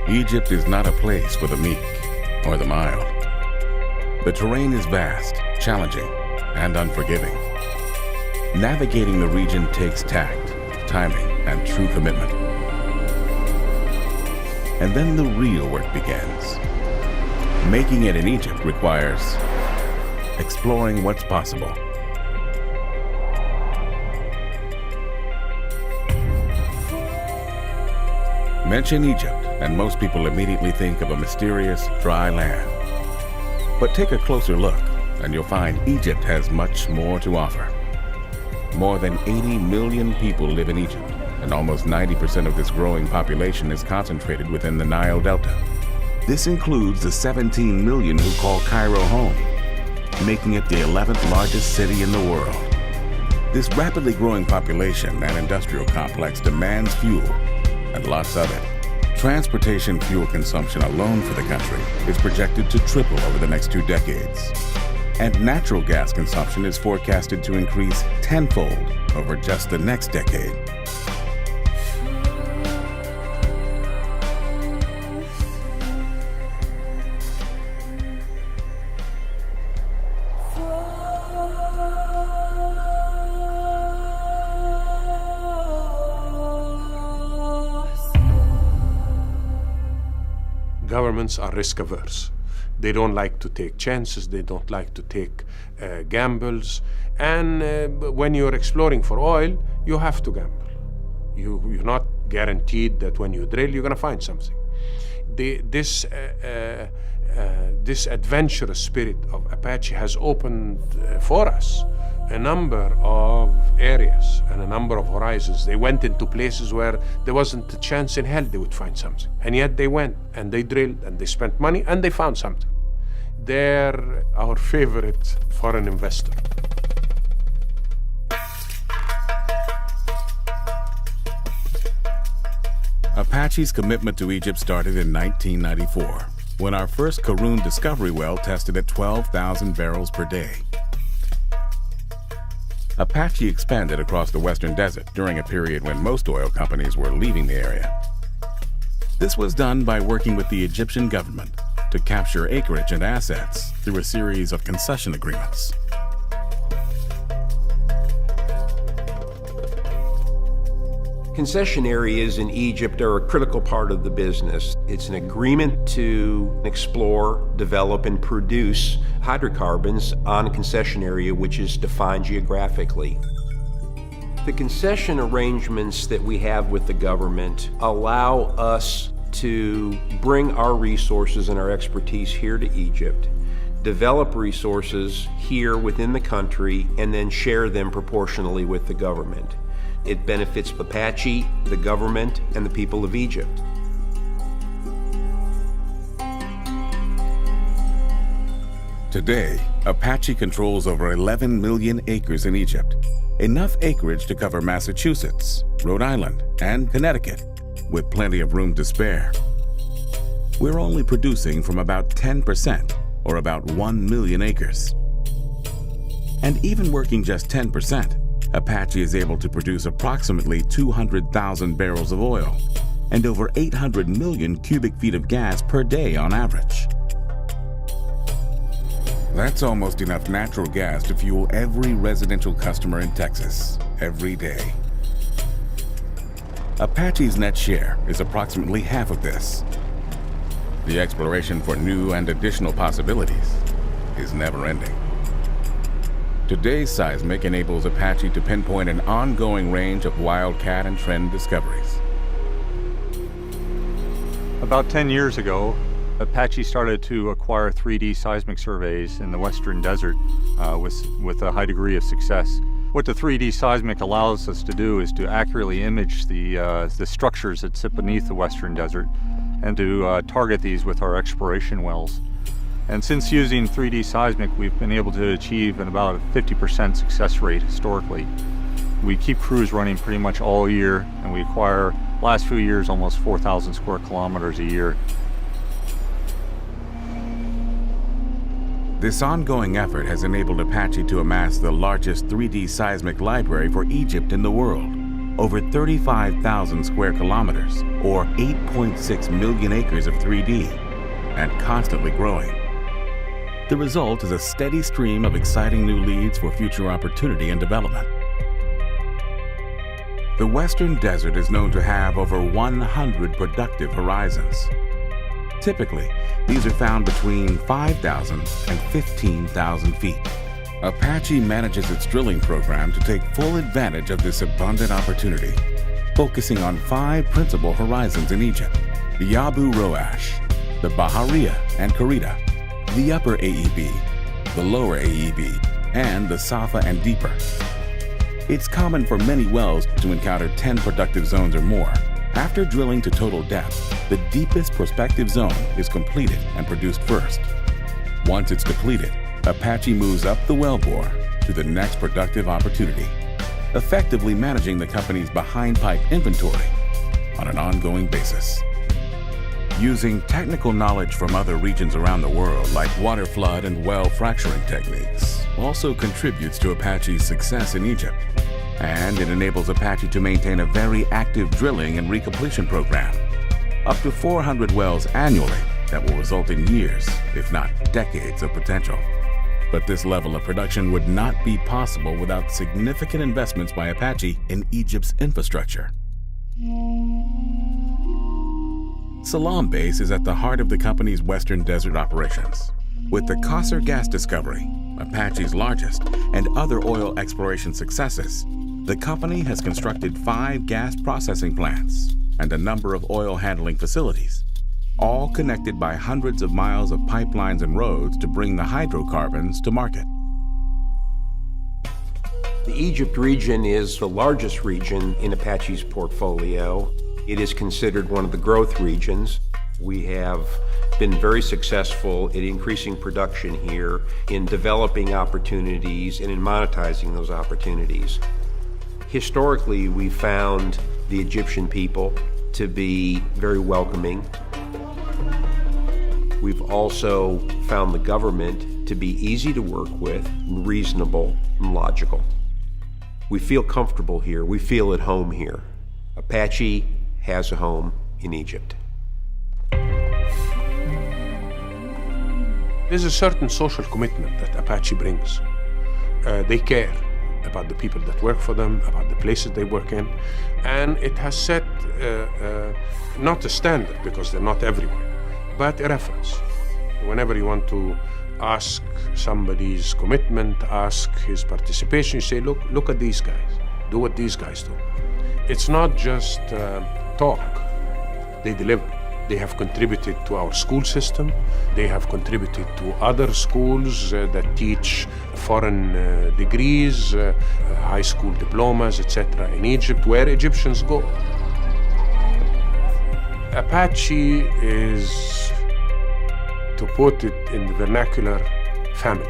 Egypt is not a place for the meek or the mild. The terrain is vast, challenging, and unforgiving. Navigating the region takes tact, timing, and true commitment. And then the real work begins. Making it in Egypt requires exploring what's possible. Mention Egypt, and most people immediately think of a mysterious, dry land. But take a closer look, and you'll find Egypt has much more to offer. More than 80 million people live in Egypt, and almost 90% of this growing population is concentrated within the Nile Delta. This includes the 17 million who call Cairo home, making it the 11th largest city in the world. This rapidly growing population and industrial complex demands fuel, and lots of it. Transportation fuel consumption alone for the country is projected to triple over the next 2 decades. And natural gas consumption is forecasted to increase tenfold over just the next decade. Governments are risk averse. They don't like to take chances, they don't like to take gambles. And when you're exploring for oil, you have to gamble. You're not guaranteed that when you drill, you're gonna find something. This adventurous spirit of Apache has opened for us a number of areas and a number of horizons. They went into places where there wasn't a chance in hell they would find something. And yet they went and they drilled and they spent money and they found something. They're our favorite foreign investor. Apache's commitment to Egypt started in 1994, when our first Karun discovery well tested at 12,000 barrels per day. Apache expanded across the Western Desert during a period when most oil companies were leaving the area. This was done by working with the Egyptian government to capture acreage and assets through a series of concession agreements. Concession areas in Egypt are a critical part of the business. It's an agreement to explore, develop, and produce hydrocarbons on a concession area which is defined geographically. The concession arrangements that we have with the government allow us to bring our resources and our expertise here to Egypt, develop resources here within the country, and then share them proportionally with the government. It benefits Apache, the government, and the people of Egypt. Today, Apache controls over 11 million acres in Egypt, enough acreage to cover Massachusetts, Rhode Island, and Connecticut, with plenty of room to spare. We're only producing from about 10%, or about 1 million acres. And even working just 10%, Apache is able to produce approximately 200,000 barrels of oil and over 800 million cubic feet of gas per day on average. That's almost enough natural gas to fuel every residential customer in Texas every day. Apache's net share is approximately half of this. The exploration for new and additional possibilities is never-ending. Today's seismic enables Apache to pinpoint an ongoing range of wildcat and trend discoveries. About 10 years ago, Apache started to acquire 3D seismic surveys in the Western Desert with a high degree of success. What the 3D seismic allows us to do is to accurately image the structures that sit beneath the Western Desert and to target these with our exploration wells. And since using 3D seismic, we've been able to achieve about a 50% success rate historically. We keep crews running pretty much all year, and we acquire, last few years, almost 4,000 square kilometers a year. This ongoing effort has enabled Apache to amass the largest 3D seismic library for Egypt in the world, over 35,000 square kilometers, or 8.6 million acres of 3D, and constantly growing. The result is a steady stream of exciting new leads for future opportunity and development. The Western Desert is known to have over 100 productive horizons. Typically, these are found between 5,000 and 15,000 feet. Apache manages its drilling program to take full advantage of this abundant opportunity, focusing on 5 principal horizons in Egypt: the Abu Roash, the Bahariya and Karita, the Upper AEB, the Lower AEB, and the Safa and Deeper. It's common for many wells to encounter 10 productive zones or more. After drilling to total depth, the deepest prospective zone is completed and produced first. Once it's depleted, Apache moves up the wellbore to the next productive opportunity, effectively managing the company's behind-pipe inventory on an ongoing basis. Using technical knowledge from other regions around the world, like water flood and well fracturing techniques, also contributes to Apache's success in Egypt, and it enables Apache to maintain a very active drilling and recompletion program, up to 400 wells annually that will result in years, if not decades, of potential. But this level of production would not be possible without significant investments by Apache in Egypt's infrastructure. Salam Base is at the heart of the company's Western Desert operations. With the Qasr gas discovery, Apache's largest, and other oil exploration successes, the company has constructed 5 gas processing plants and a number of oil handling facilities, all connected by hundreds of miles of pipelines and roads to bring the hydrocarbons to market. The Egypt region is the largest region in Apache's portfolio. It is considered one of the growth regions. We have been very successful in increasing production here, in developing opportunities, and in monetizing those opportunities. Historically, we found the Egyptian people to be very welcoming. We've also found the government to be easy to work with, reasonable, and logical. We feel comfortable here. We feel at home here. Apache has a home in Egypt. There's a certain social commitment that Apache brings. They care about the people that work for them, about the places they work in, and it has set not a standard, because they're not everywhere, but a reference. Whenever you want to ask somebody's commitment, ask his participation, you say, look at these guys, do what these guys do. It's not just talk, they deliver. They have contributed to our school system. They have contributed to other schools that teach foreign degrees, high school diplomas, etc. in Egypt, where Egyptians go. Apache is, to put it in the vernacular, family.